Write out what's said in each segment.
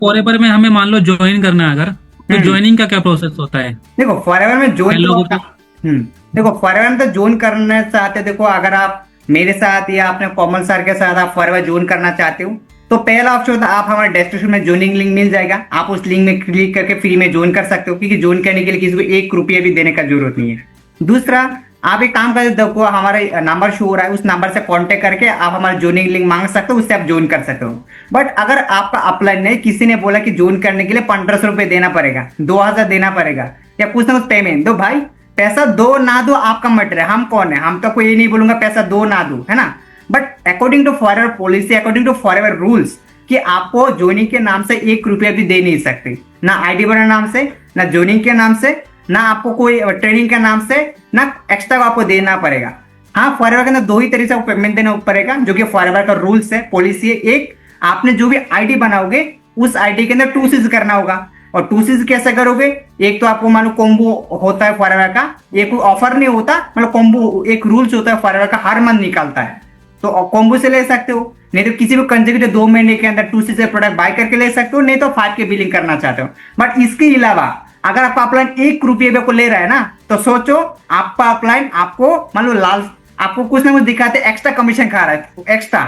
Forever में हमें मान लो ज्वाइन करना है अगर, तो हम्म ज्वाइनिंग का क्या प्रोसेस होता है? देखो फॉरएवर में कई ज्वाइन लोगों तो को। देखो फॉरएवर में तो ज्वाइन करना चाहते हो, देखो अगर आप मेरे साथ या अपने कॉमन सर के साथ आप फॉरएवर ज्वाइन करना चाहते हो, तो पहला ऑप्शन होता है आप हमारे डिस्क्रिप्शन में ज्वाइनिंग लिंक मिल जाएगा, आप उस लिंक में क्लिक करके फ्री में ज्वाइन कर सकते हो, क्योंकि ज्वाइन करने के लिए किसी को 1 रुपया भी देने का जरूरत नहीं है। दूसरा, आप एक काम कर देखो हमारे नंबर शो हो रहा है, उस नंबर से कांटेक्ट करके आप हमारा ज्वाइनिंग लिंक मांग सकते हो, उससे आप ज्वाइन कर सकते हो। बट अगर आपका अपलाइन नहीं, किसी ने बोला कि ज्वाइन करने के लिए 1500 रुपये देना पड़ेगा, 2000 देना पड़ेगा या कुछ ना कुछ पेमेंट दो, भाई पैसा दो ना दो आपका मैटर है, हम कौन है, हम तो कोई ये नहीं बोलूंगा पैसा दो ना दो, है ना। But according to forever policy, according to forever rules, कि आपको ज्वाइनिंग के नाम से 1 रुपया भी दे नहीं सकते, ना आईडी बनाने नाम से, ना ज्वाइनिंग के नाम से, ना आपको कोई ट्रेनिंग के नाम से, ना एक्स्ट्रा आपको देना पड़ेगा। हाँ, फॉरएवर के अंदर दो ही तरीके से पेमेंट देना पड़ेगा, जो कि फॉरएवर का रूल्स है, पॉलिसी है। एक, आपने जो भी आईडी बनाओगे उस आईडी के अंदर 2 चीज करना होगा। और 2 चीज कैसे करोगे? एक तो आपको मान लो कॉम्बो होता है फॉरएवर का, ये कोई ऑफर नहीं होता, मतलब कॉम्बो एक रूल्स होता है फॉरएवर का, हर मंथ निकालता है, तो कॉम्बो से ले सकते हो। नहीं तो किसी भी कंसेक्यूटिव 2 महीने के अंदर 2 से प्रोडक्ट बाय करके ले सकते हो, नहीं तो 5 के बिलिंग करना चाहते हो। बट इसके अलावा अगर आपका अपलाइन 1 रुपये को ले रहा है ना, तो सोचो आपका अपलाइन आपको मान लो लाल आपको कुछ ना कुछ दिखाते एक्स्ट्रा कमीशन खा रहा है, एक्स्ट्रा,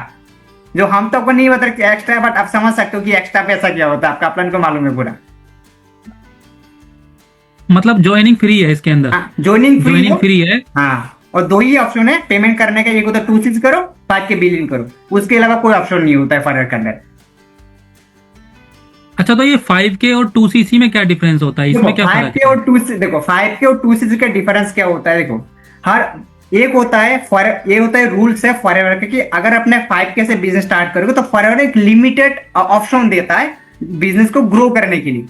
जो हम तो आपको नहीं बता कि एक्स्ट्रा, बट आप समझ सकते हो कि एक्स्ट्रा पैसा क्या होता है, आपका अपलाइन को मालूम है पूरा। मतलब ज्वाइनिंग फ्री है इसके अंदर? ज्वाइनिंग फ्री है। हाँ, और दो ही ऑप्शन है पेमेंट करने का, एक होता है 2 चीज करो, 5 के बिलिंग करो, उसके अलावा कोई ऑप्शन नहीं होता है फॉरएवर के अंदर। अच्छा, तो ये 5K और 2CC में क्या डिफरेंस होता है, इसमें क्या फर्क है? 5 के और 2 सीसी का डिफरेंस क्या होता है, देखो हर एक होता है ये होता है रूल्स है फॉरएवर के, कि अगर अपने 5K से बिजनेस स्टार्ट करोगे तो फॉरएवर एक लिमिटेड ऑप्शन देता है बिजनेस को ग्रो करने के लिए,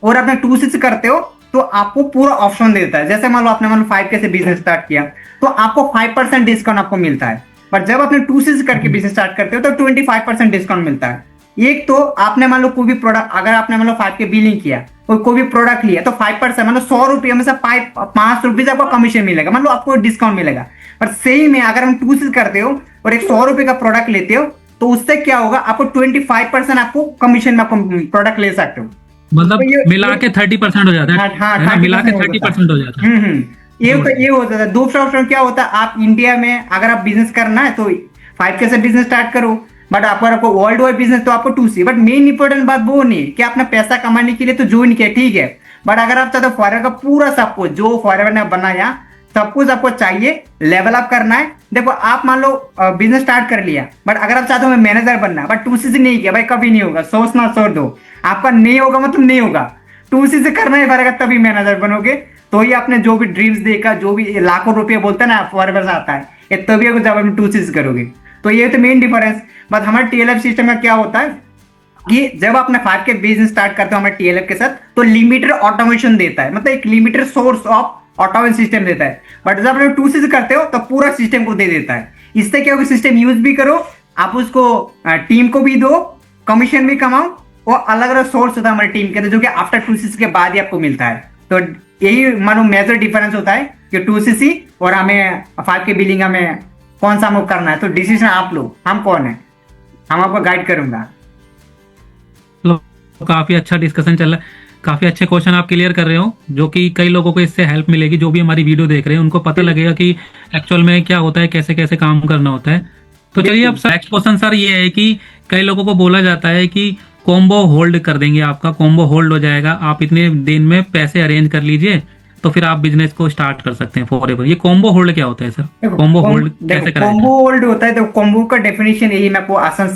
और अपने 2 सीसी करते हो तो आपको पूरा ऑप्शन देता है। जैसे मान लो आपने 5K से बिजनेस स्टार्ट किया तो आपको 5% डिस्काउंट आपको मिलता है, पर जब आपने 2 सीसी करके बिजनेस स्टार्ट करते हो तो 25% डिस्काउंट मिलता है। एक तो आपने मान लो कोई भी प्रोडक्ट, अगर आपने मान लो 5K बिलिंग किया और कोई भी प्रोडक्ट लिया तो 5% मतलब 100 रुपये में से 5 रुपीज आपको कमीशन मिलेगा, मतलब आपको डिस्काउंट मिलेगा। पर सही में अगर हम 2 चीज करते हो और एक 100 रुपये का प्रोडक्ट लेते हो तो उससे क्या होगा, आपको 25% आपको कमीशन में आपको प्रोडक्ट ले सकते हो। मतलब तो मिला के 30% हो जाता है? हाँ, है ना, मिला के 30% हो जाता है। ये होता है। दूसरा ऑप्शन क्या होता है, आप इंडिया में अगर आप बिजनेस करना है तो 5K से बिजनेस स्टार्ट करो, बट आपको वर्ल्ड वाइड बिजनेस तो आपको 2C। बट मेन इंपॉर्टेंट बात वो नहीं कि आपने पैसा कमाने के लिए तो ज्वाइन किया, ठीक है, बट अगर आप चाहते हो फॉरएवर का पूरा सब कुछ जो फॉरएवर ने बनाया सब कुछ आपको चाहिए, लेवल अप करना है। देखो आप मान लो बिजनेस स्टार्ट कर लिया, बट अगर आप चाहते हो मैनेजर बनना, बट 2C से नहीं किया, भाई कभी नहीं होगा, सोचना छोड़ दो, आपका नहीं होगा मतलब नहीं होगा, 2C से करना ही पड़ेगा, तभी मैनेजर बनोगे। तो ही आपने जो भी ड्रीम्स देखा, जो भी लाखों रुपये बोलते हैं ना फॉरएवर से आता है, ये तभी जब आप 2C करोगे। तो ये तो मेन डिफरेंस। बट हमारे TLF सिस्टम में क्या होता है कि जब आपने 5K बिजनेस स्टार्ट करते हो हमारे TLF के साथ, तो लिमिटेड ऑटोमेशन देता है, मतलब एक limited source of automation system देता है। बट जब आप 2C करते हो तो पूरा सिस्टम को दे देता है। इससे क्या होगा, सिस्टम यूज भी करो, आप उसको टीम को भी दो, कमीशन भी कमाओ, और अलग अलग सोर्स होता है हमारी टीम के अंदर, जो कि आफ्टर 2C के बाद ही आपको मिलता है। तो यही मानो मेजर डिफरेंस होता है कि 2C और हमें 5K बिलिंग हमें कौन सा मूव करना है। तो डिसीजन आप लो, हम कौन है, हम आपको गाइड करूंगा। लो, काफी अच्छा डिस्कशन चल रहा है, काफी अच्छे क्वेश्चन आप क्लियर कर रहे हो, जो कि कई लोगों को इससे हेल्प मिलेगी, जो भी हमारी वीडियो देख रहे हैं उनको पता लगेगा कि एक्चुअल में क्या होता है, कैसे कैसे काम करना होता है। तो चलिए अब नेक्स्ट क्वेश्चन सर ये है कि कई लोगों को बोला जाता है कि कॉम्बो होल्ड कर देंगे, आपका कॉम्बो होल्ड हो जाएगा, आप इतने दिन में पैसे अरेंज कर लीजिए तो फिर आप बिजनेस को स्टार्ट कर सकते हैं फॉरएवर। ये कॉम्बो होल्ड क्या होता है सर? कॉम्बो होल्ड कैसे करें? कॉम्बो होल्ड होता है, तो कॉम्बो का डेफिनेशन यही मैं आपको आसान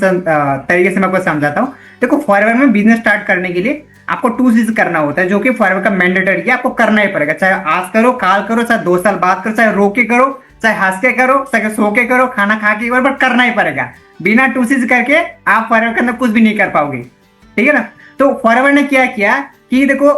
तरीके से मैं आपको समझाता हूँ। देखो फॉरएवर में बिजनेस स्टार्ट करने के लिए आपको 2 चीज करना होता है, जो कि फॉरएवर का मैंडेटरी है, आपको करना ही पड़ेगा, चाहे आज करो, काल करो, चाहे 2 साल बाद करो, चाहे रो के करो, चाहे हंस के करो, चाहे सो के करो, खाना खा के करो, बट करना ही पड़ेगा। बिना 2 चीज करके आप फॉरएवर के अंदर कुछ भी नहीं कर पाओगे, ठीक है ना। तो फॉरएवर ने क्या किया कि देखो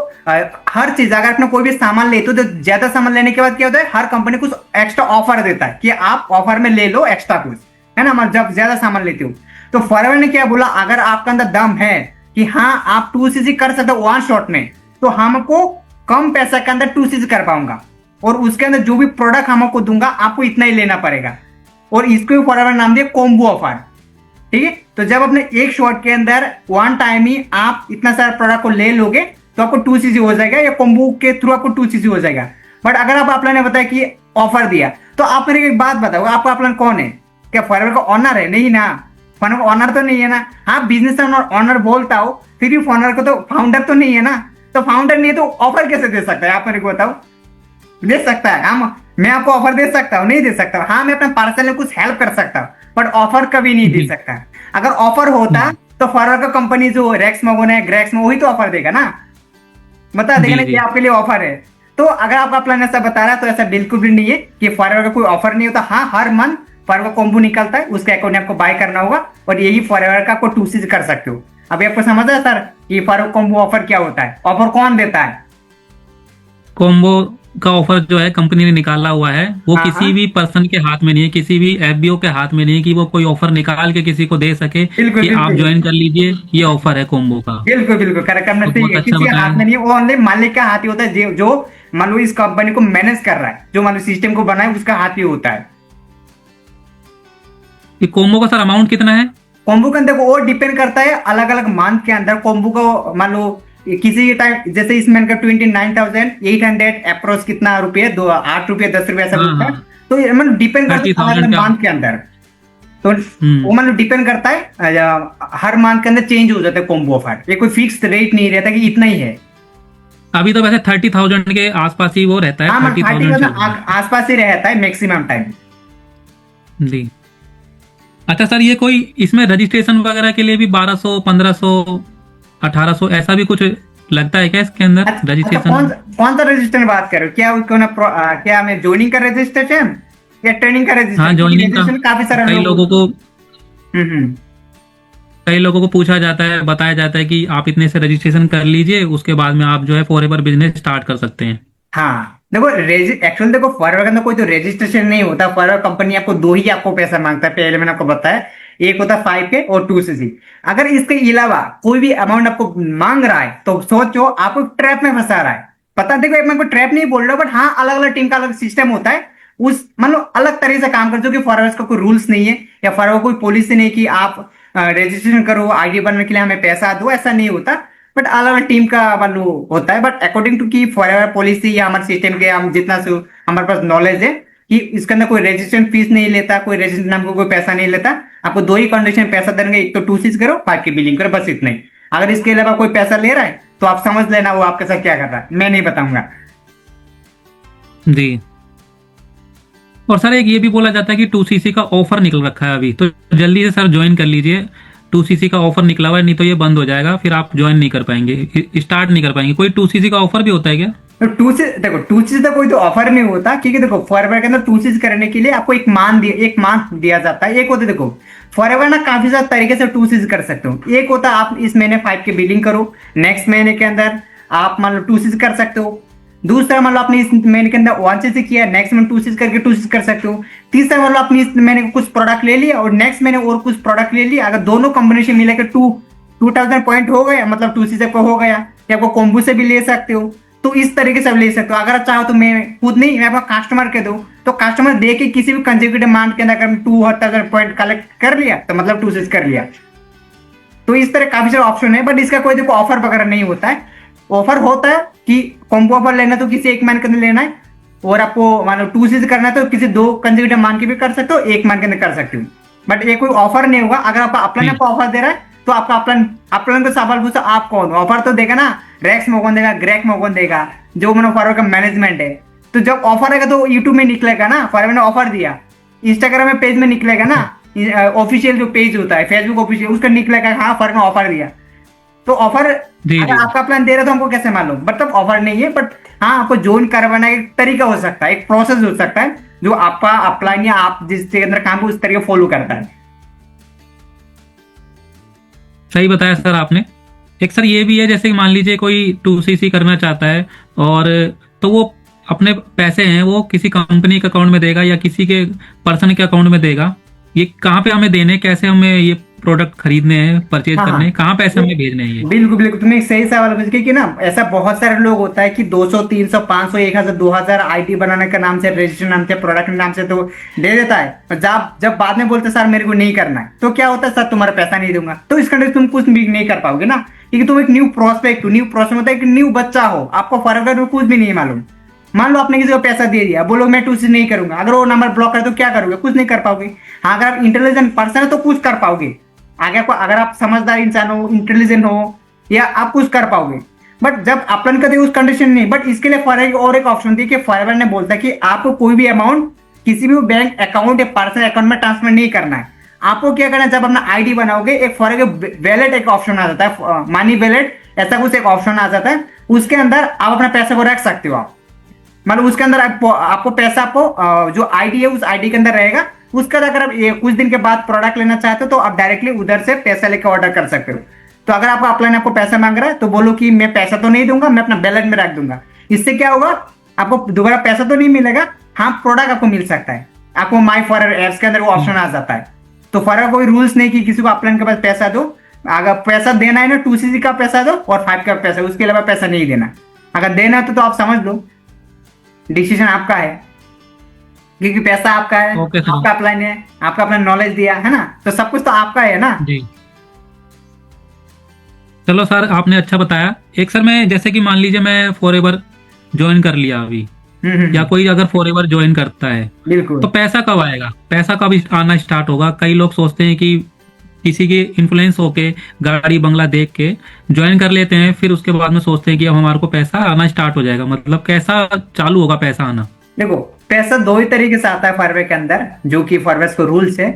हर चीज, अगर आपने कोई भी सामान लेते हो तो ज्यादा सामान लेने के बाद क्या होता है, हर कंपनी कुछ एक्स्ट्रा ऑफर देता है कि आप ऑफर में ले लो एक्स्ट्रा कुछ, है ना, मतलब जब ज्यादा सामान लेते हो। तो फॉरएवर ने क्या बोला, अगर आपके अंदर दम है कि हाँ आप 2CC कर सकते हो 1 शॉट में, तो हमको कम पैसा के अंदर 2CC कर पाऊंगा, और उसके अंदर जो भी प्रोडक्ट हम आपको दूंगा आपको इतना ही लेना पड़ेगा, और इसको भी फॉरएवर नाम दिया कॉम्बो ऑफर। ठीक है। तो जब अपने एक शॉट के अंदर वन टाइम ही आप इतना सारा प्रोडक्ट को ले लोगे तो आपको 2cc हो जाएगा, या कॉम्बो के थ्रू आपको 2cc हो जाएगा। बट अगर आप अपलाइन ने बताया कि ऑफर दिया, तो आप मेरे को एक बात बताओ, आपका अपलाइन कौन है? क्या फॉरएवर का ऑनर है? नहीं ना, फॉरएवर का ऑनर तो नहीं है ना। हाँ, बिजनेस ऑनर बोलता हो, फिर भी फॉरएवर को तो फाउंडर तो नहीं है ना। तो फाउंडर नहीं है तो ऑफर कैसे दे सकता है? आप मेरे को बताओ। दे सकता है हम, मैं आपको ऑफर दे सकता हूँ? नहीं दे सकता। हाँ, मैं अपने पार्सल में कुछ हेल्प कर सकता हूँ, बट ऑफर कभी नहीं दे सकता। अगर ऑफर होता तो फॉरएवर का कंपनी जो रेक्स मगोन है, ग्रेक्स में, वही तो ऑफर देगा ना, बता देगा ना कि आपके लिए ऑफर है। तो अगर आपका प्लान ऐसा बता रहा है तो ऐसा बिल्कुल भी नहीं है कि फॉरएवर का कोई ऑफर नहीं होता। हाँ, हर मंथ फॉरएवर कॉम्बो निकलता है, उसके अकाउंट में आपको बाय करना होगा और यही फॉरएवर का आपको 2cc कर सकते हो। अभी आपको समझ है सर कि फॉरएवर कॉम्बो ऑफर क्या होता है? ऑफर कौन देता है? कॉम्बो का ऑफर जो है कंपनी ने निकाला हुआ है, वो हाँ, किसी हाँ। भी पर्सन के हाथ में नहीं है, किसी भी एफबीओ के हाथ में नहीं है कि वो कोई ऑफर निकाल के किसी को दे सके बिल्कुल कि आप बिल्कुल ज्वाइन कर लीजिए, ये ऑफर है कॉम्बो का। बिल्कुल बिल्कुल करेक्ट करना तो बहुत चाहिए। अच्छा किसी के हाथ बताया। में नहीं है, वो ओनली मालिक का हाथ ही होता है। जो मान लो इस कंपनी को मैनेज कर रहा है, जो मान लो सिस्टम को बनाए, उसका हाथ ही होता है। ये कॉम्बो का सर अमाउंट कितना है? कॉम्बो के अंदर वो डिपेंड करता है अलग अलग मंथ के अंदर। कॉम्बो को मान लो किसी टाइम, जैसे इस महीने का 29,800 अप्रोच कितना रुपये, 8 रुपये 10 रुपये ऐसा हाँ मिलता है। हाँ, तो ये मतलब डिपेंड करता है अलग 30,000 अलग का। मंथ के अंदर। तो वो मतलब डिपेंड करता है, हर मंथ के अंदर चेंज हो जाता है कॉम्बो ऑफर। ये कोई फिक्स रेट नहीं रहता कि इतना ही है। अभी तो वैसे 30,000 के आसपास ही वो रहता है, हाँ, मतलब 30,000 चल 30,000 रहा है आसपास ही रहता है मैक्सिमम टाइम। जी। अच्छा सर, ये कोई इसमें रजिस्ट्रेशन वगैरह के लिए भी 1200, 1500, 1800 ऐसा भी कुछ लगता है क्या इसके अंदर अच्छा, रजिस्ट्रेशन? कौन सा रजिस्ट्रेशन बात कर रहे हो? क्या उसको ना क्या मैं ज्वाइनिंग का रजिस्ट्रेशन या ट्रेनिंग का हाँ, रजिस्ट्रेशन? ज्वाइनिंग का। रजिस्ट्रेशन काफी सारे कई लोग। लोगों को हम्म। कई लोगों को पूछा जाता है, बताया जाता है कि आप इतने से रजिस्ट्रेशन कर लीजिए, उसके बाद में आप जो है फॉरएवर बिजनेस स्टार्ट कर सकते हैं। हाँ, देखो एक्चुअल देखो फॉरएवर के अंदर कोई तो रजिस्ट्रेशन नहीं होता। फॉरएवर कंपनी आपको दो ही आपको पैसा मांगता है, पहले मैंने आपको बताया। एक होता है 5K और 2cc। अगर इसके अलावा कोई भी अमाउंट आपको मांग रहा है तो सोचो आपको ट्रैप में फंसा रहा है। पता, देखो मैं कोई ट्रैप नहीं बोल रहा, बट हाँ, अलग अलग टीम का अलग सिस्टम होता है। उस मतलब अलग तरह से काम करते हो कि फॉरएवर का कोई रूल्स नहीं है, या फॉरएवर कोई पॉलिसी नहीं कि आप रजिस्ट्रेशन करो, आईडी बनने के लिए हमें पैसा दो, ऐसा नहीं होता। बट अलग अलग टीम का मतलब होता है। बट अकॉर्डिंग टू की फॉरएवर पॉलिसी या हमारे सिस्टम के, हम जितना हमारे पास नॉलेज है कि इसके अंदर कोई रजिस्ट्रेशन फीस नहीं लेता, कोई रजिस्ट्रेशन नाम को कोई पैसा नहीं लेता। आपको दो ही कंडीशन पैसा देंगे, एक तो 2cc करो, 5K बिलिंग करो, बस इतना ही। अगर इसके अलावा कोई पैसा ले रहा है तो आप समझ लेना वो आपके साथ क्या कर रहा है, मैं नहीं बताऊंगा। जी। और सर एक ये भी बोला जाता है कि 2cc का ऑफर निकल रखा है अभी, तो जल्दी से सर ज्वाइन कर लीजिए। 2cc का ऑफर निकला हुआ है, नहीं तो ये बंद हो जाएगा, फिर आप ज्वाइन नहीं कर पाएंगे, स्टार्ट नहीं कर पाएंगे। कोई 2cc का ऑफर भी होता है क्या? तो 2cc देखो, 2cc का कोई तो ऑफर नहीं होता, क्योंकि देखो फॉरएवर के अंदर 2cc करने के लिए आपको एक मंथ दिया जाता है। एक होता है, देखो फॉरएवर ना काफी सारे तरीके से 2cc कर सकते हो। एक होता है आप इस महीने 5K बिलिंग करो, नेक्स्ट महीने के अंदर आप मान लो 2cc कर सकते हो। दूसरा मान लो आपने इस महीने के अंदर 1cc किया, नेक्स्ट महीने 2cc करके 2cc कर सकते हो। तीसरा मान लो आपने इस महीने कुछ प्रोडक्ट ले लिया और नेक्स्ट महीने और कुछ प्रोडक्ट ले लिया, अगर दोनों कॉम्बिनेशन मिलाकर 2000 पॉइंट हो गया, मतलब 2cc आपको हो गया। या आपको कॉम्बो से भी ले सकते हो, तो इस तरीके से आप ले सकते हो। अगर चाहो तो मैं खुद नहीं, मैं आपका कस्टमर के दूं, तो कस्टमर दे के किसी भी कंसेक्यूटिव मंथ के अंदर अगर 2000 पॉइंट कलेक्ट कर लिया तो मतलब 2cc कर लिया। तो इस तरह काफी सारे ऑप्शन है, बट इसका कोई देखो ऑफर वगैरह नहीं होता है। ऑफर होता है कि कॉम्बो ऑफर लेना तो किसी एक महीने के अंदर लेना है, और आपको मान लो 2cc करना है तो किसी दो कंसेक्यूटिव मंथ के भी कर सकते हो, एक महीने के अंदर कर सकते हो। बट ये कोई ऑफर नहीं होगा। अगर आपका अपलाइन आपको ऑफर दे रहा है तो आपका अपलाइन को सवाल पूछो आप कौन हो। ऑफर तो देगा ना, रेक्स मोगन देगा, ग्रेक मोगन देगा, जो मतलब फॉरएवर का मैनेजमेंट है। तो जब ऑफर आएगा तो यूट्यूब में निकलेगा ना, फॉरएवर ने ऑफर दिया, इंस्टाग्राम में पेज में निकलेगा ना, ऑफिशियल जो पेज होता है फेसबुक ऑफिशियल, उसका निकलेगा हाँ फॉरएवर ने ऑफर दिया। तो ऑफर अगर आपका प्लान दे रहा तो हमको कैसे मालूम, बट तब ऑफर नहीं है। बट हाँ, आपको ज्वाइन करवाना एक तरीका हो सकता है, एक प्रोसेस हो सकता है, जो आपका अपलाइन या आप जिस के अंदर काम उस तरीके फॉलो करता है। सही बताया सर आपने। एक सर ये भी है, जैसे मान लीजिए कोई 2cc करना चाहता है, और तो वो अपने पैसे हैं वो किसी कंपनी के अकाउंट में देगा या किसी के पर्सन के अकाउंट में देगा, ये कहाँ पे हमें देने, कैसे हमें ये प्रोडक्ट खरीदने हैं, परचेज हाँ करने हैं, हाँ, कहाँ पैसे हमें भेजने हैं ये? बिल्कुल बिल्कुल, तुमने एक सही सवाल पूछा कि ना ऐसा बहुत सारे लोग होता है कि 200 300 500 1000 2000 आईडी बनाने के नाम से, रजिस्ट्रेशन नाम से, प्रोडक्ट के नाम से तो दे देता है, और जब जब बाद में बोलते सर मेरे को नहीं करना है, तो क्या होता है, सर तुम्हारा पैसा नहीं दूंगा, तो इस कंडीशन तुम कुछ भी नहीं कर पाओगे ना, क्योंकि तुम एक न्यू प्रोस्पेक्ट होता है, एक न्यू बच्चा हो, आपको फर्क में कुछ भी नहीं मालूम। मान लो आपने किसी को पैसा दे दिया, बोलो मैं टू नहीं करूंगा, अगर वो नंबर ब्लॉक करे तो क्या करोगे, कुछ नहीं कर पाओगे। हाँ, अगर आप इंटेलिजेंट पर्सन है तो कुछ कर पाओगे आगे आपको, अगर आप समझदार इंसान हो, इंटेलिजेंट हो, या आप कुछ कर पाओगे। बट जब अपन करते उस कंडीशन नहीं, बट इसके लिए फॉर और एक ऑप्शन थी कि फॉरवर्ड ने बोलता है कि आपको कोई भी अमाउंट किसी भी बैंक अकाउंट या पर्सनल अकाउंट में ट्रांसफर नहीं करना है। आपको क्या करना है, जब अपना आईडी बनाओगे, एक फॉर वैलेट एक ऑप्शन आ जाता है, मनी वैलेट ऐसा कुछ एक ऑप्शन आ जाता है, उसके अंदर आप अपना पैसा को रख सकते हो। आप मतलब उसके अंदर आपको पैसा, आपको जो आईडी है उस आईडी के अंदर रहेगा, उसका अगर आप कुछ दिन के बाद प्रोडक्ट लेना चाहते हो तो आप डायरेक्टली उधर से पैसा लेकर ऑर्डर कर सकते हो। तो अगर आपको अपलाइन आपको पैसा मांग रहा है तो बोलो कि मैं पैसा तो नहीं दूंगा, मैं अपना बैलेंस में रख दूंगा। इससे क्या होगा, आपको दोबारा पैसा तो नहीं मिलेगा, हाँ प्रोडक्ट आपको मिल सकता है। आपको माई फॉरवर्ड एप्स के अंदर वो ऑप्शन आ जाता है। तो फॉरवर्ड कोई रूल्स नहीं कि किसी को अपलाइन के पास पैसा दो, अगर पैसा देना है ना 2cc का पैसा दो और 5 का पैसा, उसके अलावा पैसा नहीं देना। अगर देना है तो आप समझ लो, डिसीजन आपका है, क्योंकि पैसा आपका है, आपका अपलाइन है, आपका अपना नॉलेज दिया है ना, तो सब कुछ तो आपका है ना जी। चलो सर, आपने अच्छा बताया। एक सर मैं, जैसे कि मान लीजिए मैं फॉरएवर ज्वाइन कर लिया अभी, या कोई अगर फॉरएवर ज्वाइन करता है, बिल्कुल। तो पैसा कब आएगा, पैसा कब आना स्टार्ट होगा? कई लोग सोचते हैं कि किसी के इन्फ्लुएंस होके, गाड़ी बंगला देख के ज्वाइन कर लेते हैं, फिर उसके बाद में सोचते हैं कि अब हमारे को पैसा आना स्टार्ट हो जाएगा। मतलब कैसा चालू होगा पैसा आना? देखो, पैसा दो ही तरीके से आता है फॉरवर्ड के अंदर, जो कि फॉरवर्ड को रूल्स है।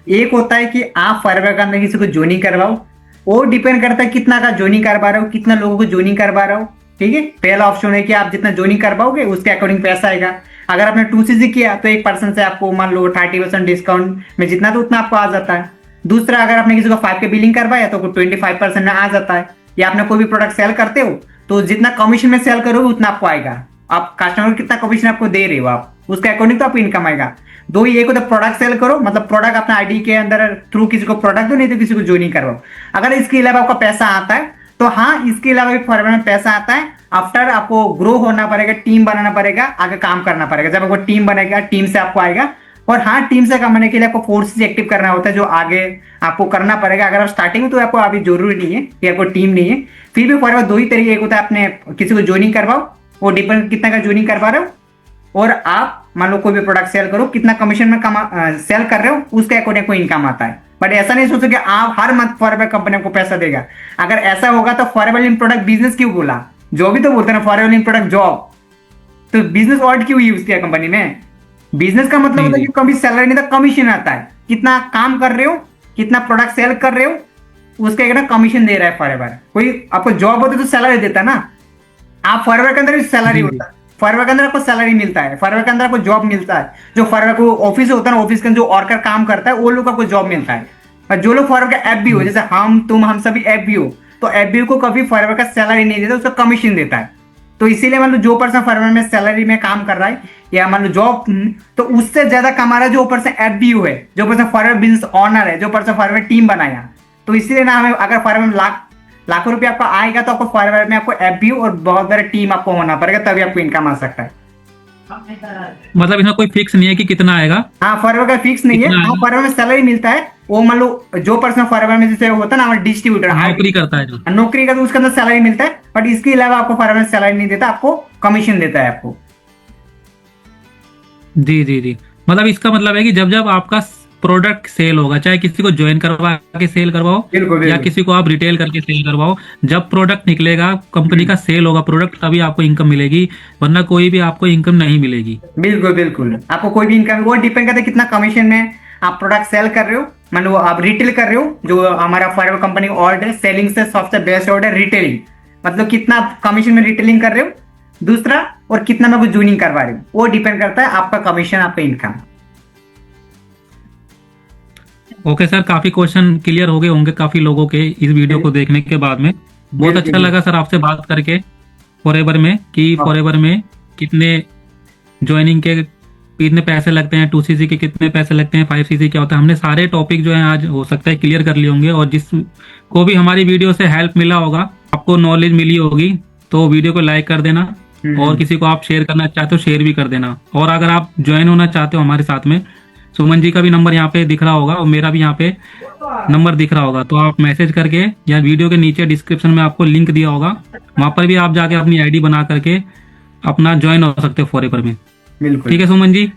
एक होता है कि आप फॉरवर्ड के अंदर किसी को ज्वाइनिंग करवाओ, वो डिपेंड करता है कितना का ज्वाइनिंग करवा रहे हो, कितना लोगों को ज्वाइनिंग करवा रहे हो। ठीक है, पहला ऑप्शन है कि आप जितना ज्वाइनिंग करवाओगे उसके अकॉर्डिंग पैसा आएगा। अगर आपने 2cc किया तो एक पर्सन से आपको मान लो 30% डिस्काउंट में जितना तो उतना आपको आ जाता है। दूसरा, अगर आपने किसी को 5 के बिलिंग करवाया तो 25% में आ जाता है। या आपने कोई भी प्रोडक्ट सेल करते हो तो जितना कमीशन में सेल करोगे उतना आपको आएगा। आप कस्टमर को कितना कमीशन आपको दे रहे हो, आप उसके अकॉर्डिंग तो आपको इनकम आएगा। दो ही, एक होता है प्रोडक्ट सेल करो, मतलब प्रोडक्ट अपना आईडी के अंदर थ्रू किसी को प्रोडक्ट दो, नहीं तो किसी को ज्वाइनिंग करवाओ। अगर इसके अलावा आपका पैसा आता है तो हाँ, इसके अलावा भी फॉरवर्ड में पैसा आता है। आफ्टर आपको ग्रो होना पड़ेगा, टीम बनाना पड़ेगा, आगे काम करना पड़ेगा। जब आपको टीम बनेगा, टीम से आपको आएगा। और हाँ, टीम से कमाने के लिए आपको फोर्सेस एक्टिव करना होता है, जो आगे आपको करना पड़ेगा। अगर आप स्टार्टिंग में, तो आपको अभी जरूरी नहीं है कि आपको टीम नहीं है, फिर भी फॉरवर्ड दो ही तरीके, एक होता है आपने किसी को ज्वाइनिंग करवाओ, वो डिपेंड कितना का ज्वाइनिंग करवा रहे हो, और आप मान लो कोई भी प्रोडक्ट सेल करो, कितना कमीशन में सेल कर रहे हो उसके अकॉर्डिंग कोई इनकम आता है। बट ऐसा नहीं सोचो कि आप हर मंथ फॉरवर्ड कंपनी को पैसा देगा। अगर ऐसा होगा तो फॉरवर्ड इन प्रोडक्ट बिजनेस क्यों बोला? जो भी तो बोलते हैं ना, फॉरवर्ड इन प्रोडक्ट जॉब, तो बिजनेस वर्ड क्यों यूज किया कंपनी में? बिजनेस का मतलब होता है कि कभी सैलरी नहीं था, कमीशन आता है। कितना काम कर रहे हो, कितना प्रोडक्ट सेल कर रहे हो, उसका एक ना कमीशन दे रहा है फॉरवर्ड। कोई आपको जॉब होती तो सैलरी देता ना, आप फॉरवर्ड के अंदर भी सैलरी होता है, फॉरवर्ड के अंदर आपको सैलरी मिलता है, फॉरवर्ड के अंदर आपको जॉब मिलता है। जो फॉरवर्ड को ऑफिस होता है ना, ऑफिस के जो वर्कर काम करता है वो लोग आपको जॉब मिलता है। और जो लोग फॉरवर्ड का ऐप भी हो, जैसे हम सभी ऐप भी हो, तो ऐप भी को कभी फॉरवर्ड का सैलरी नहीं देता, उसका कमीशन देता है। तो इसीलिए मान लो जो पर्सन फॉरवर्ड में सैलरी में काम कर रहा है, या मान लो जॉब, तो उससे ज्यादा कमा रहा है जो पर्सन ऐप भी है, जो पर्सन फॉरवर्ड बिजनेस ऑनर है, जो पर्सन फॉरवर्ड टीम बनाया। तो इसीलिए ना, हमें अगर फॉरवर्ड में लाखों रुपए आपको आएगा तो आपको फॉरवर्ड में आपको ऐप भी और बहुत बड़ा टीम आपको होना पड़ेगा, तभी आपको इनकम आ सकता है। मतलब इसमें कोई फिक्स नहीं है कि कितना आएगा? हाँ, फॉरवर्ड का फिक्स नहीं है। हाँ, फॉरवर्ड में सैलरी मिलता है, वो मान लो जो पर्सन फॉरवर्ड में जैसे होता है ना, हमारा डिस्ट्रीब्यूटर नौकरी करता है जो, नौकरी का, तो उसके अंदर सैलरी मिलता है। बट इसके अलावा आपको फॉरवर्ड में सैलरी नहीं देता, आपको कमीशन देता है आपको। जी जी जी। मतलब इसका मतलब है कि जब जब आपका प्रोडक्ट सेल होगा, चाहे किसी को ज्वाइन करवा के सेल करवाओ, बिल्कुल, या किसी को आप रिटेल करके सेल करवाओ, जब प्रोडक्ट निकलेगा, कंपनी का सेल होगा प्रोडक्ट, तभी आपको इनकम मिलेगी, वरना कोई भी आपको इनकम नहीं मिलेगी। बिल्कुल बिल्कुल, आपको कोई भी इनकम, वो डिपेंड करता है कितना कमीशन में आप प्रोडक्ट सेल कर रहे हो, मान लो आप रिटेल कर रहे हो। जो हमारा फॉरवर्ड कंपनी ऑर्डर है, सेलिंग से सबसे बेस्ट ऑर्डर रिटेलिंग, मतलब कितना कमीशन में रिटेलिंग कर रहे हो। दूसरा, और कितना में कुछ ज्वाइनिंग करवा रहे हो, वो डिपेंड करता है आपका कमीशन, आपका इनकम। ओके सर, काफी क्वेश्चन क्लियर हो गए होंगे काफी लोगों के इस वीडियो को देखने के बाद में। बहुत अच्छा लगा सर आपसे बात करके फॉरएवर में, कि फॉरएवर में कितने ज्वाइनिंग के कितने पैसे लगते हैं, 2cc के कितने पैसे लगते हैं, 5cc क्या होता है, हमने सारे टॉपिक जो है आज हो सकता है क्लियर कर लिए होंगे। और जिस को भी हमारी वीडियो से हेल्प मिला होगा, आपको नॉलेज मिली होगी, तो वीडियो को लाइक कर देना और किसी को आप शेयर करना चाहते हो शेयर भी कर देना। और अगर आप ज्वाइन होना चाहते हो हमारे साथ में, सुमन जी का भी नंबर यहाँ पे दिख रहा होगा और मेरा भी यहाँ पे नंबर दिख रहा होगा, तो आप मैसेज करके या वीडियो के नीचे डिस्क्रिप्शन में आपको लिंक दिया होगा, वहां पर भी आप जाके अपनी आईडी बना करके अपना ज्वाइन हो सकते हो फॉरएवर में। बिल्कुल। ठीक है सुमन जी।